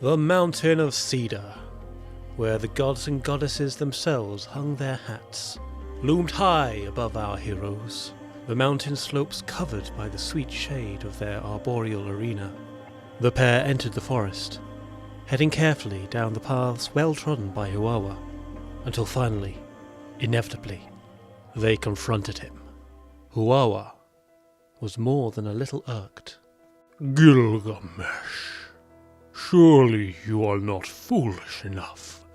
The mountain of Cedar, where the gods and goddesses themselves hung their hats, loomed high above our heroes, the mountain slopes covered by the sweet shade of their arboreal arena. The pair entered the forest, heading carefully down the paths well trodden by Huwawa, until finally, inevitably, they confronted him. Huwawa was more than a little irked. Gilgamesh, surely you are not foolish enough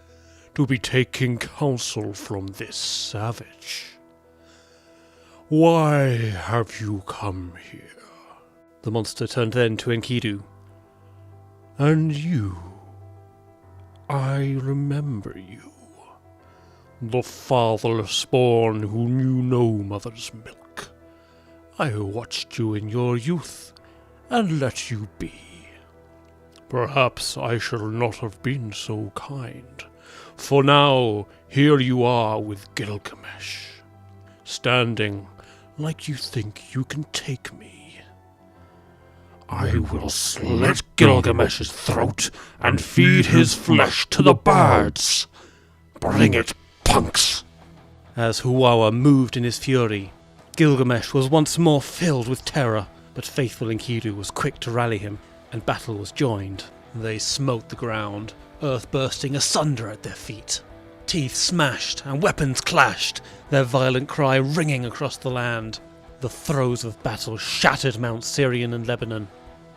to be taking counsel from this savage. Why have you come here? The monster turned then to Enkidu. And you, I remember you, the fatherless spawn who knew no mother's milk. I watched you in your youth and let you be. Perhaps I shall not have been so kind, for now here you are with Gilgamesh, standing like you think you can take me. I will slit Gilgamesh's throat and feed his flesh to the birds. Bring it, punks! As Huwawa moved in his fury, Gilgamesh was once more filled with terror, but faithful Enkidu was quick to rally him, and battle was joined. They smote the ground, earth bursting asunder at their feet. Teeth smashed and weapons clashed, their violent cry ringing across the land. The throes of battle shattered Mount Syrian and Lebanon.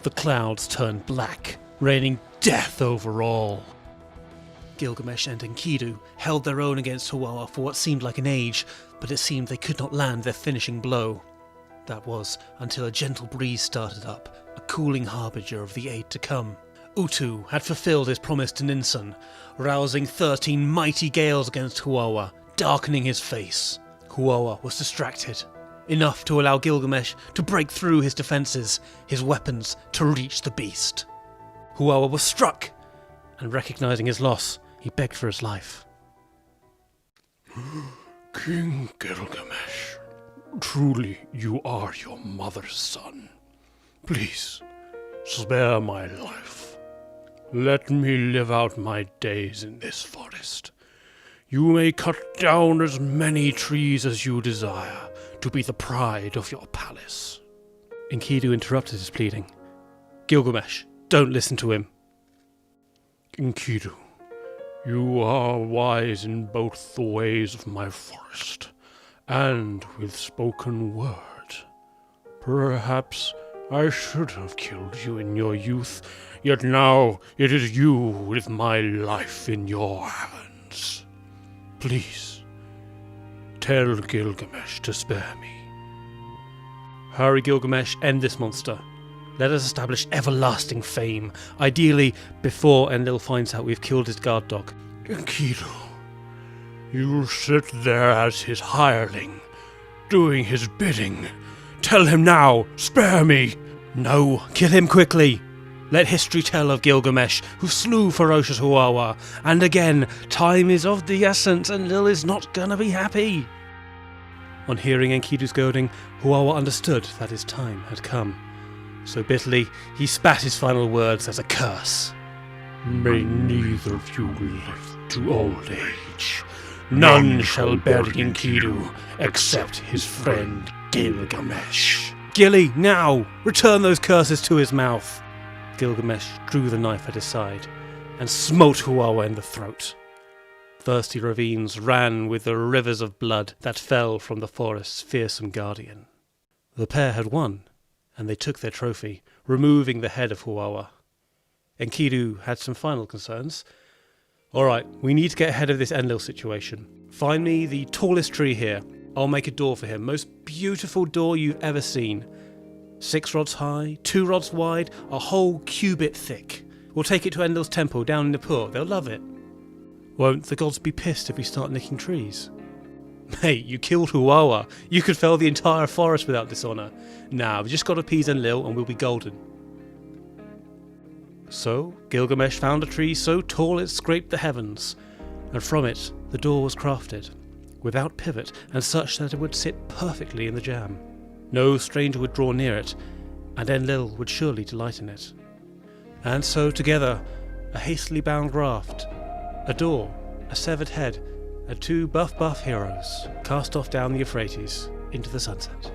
The clouds turned black, raining death over all. Gilgamesh and Enkidu held their own against Huwawa for what seemed like an age, but it seemed they could not land their finishing blow. That was until a gentle breeze started up, a cooling harbinger of the aid to come. Utu had fulfilled his promise to Ninsun, rousing 13 mighty gales against Huwawa, darkening his face. Huwawa was distracted, enough to allow Gilgamesh to break through his defences, his weapons to reach the beast. Huwawa was struck, and recognizing his loss, he begged for his life. King Gilgamesh, truly you are your mother's son. Please, spare my life. Let me live out my days in this forest. You may cut down as many trees as you desire to be the pride of your palace. Enkidu interrupted his pleading. Gilgamesh, don't listen to him. Enkidu, you are wise in both the ways of my forest and with spoken word. Perhaps I should have killed you in your youth, yet now it is you with my life in your hands. Please, tell Gilgamesh to spare me. Hurry, Gilgamesh, end this monster. Let us establish everlasting fame, ideally before Enlil finds out we've killed his guard dog. Enkidu, you'll sit there as his hireling, doing his bidding. Tell him now, spare me! No, kill him quickly! Let history tell of Gilgamesh, who slew ferocious Huwawa, and again, time is of the essence, and Enlil is not gonna be happy. On hearing Enkidu's goading, Huwawa understood that his time had come. So bitterly, he spat his final words as a curse. May neither of you live to old age. None shall bury Enkidu except his friend Gilgamesh. Gilly, now! Return those curses to his mouth! Gilgamesh drew the knife at his side and smote Huwawa in the throat. Thirsty ravines ran with the rivers of blood that fell from the forest's fearsome guardian. The pair had won, and they took their trophy, removing the head of Huwawa. Enkidu had some final concerns. Alright, we need to get ahead of this Enlil situation. Find me the tallest tree here. I'll make a door for him. Most beautiful door you've ever seen. 6 rods high, 2 rods wide, a whole cubit thick. We'll take it to Enlil's temple down in Nippur. They'll love it. Won't the gods be pissed if we start nicking trees? Mate, you killed Huwawa. You could fell the entire forest without dishonour. Nah, we just got to appease Enlil and we'll be golden. So, Gilgamesh found a tree so tall it scraped the heavens, and from it the door was crafted, without pivot and such that it would sit perfectly in the jam. No stranger would draw near it, and Enlil would surely delight in it. And so together, a hastily bound raft, a door, a severed head, and two buff heroes cast off down the Euphrates into the sunset.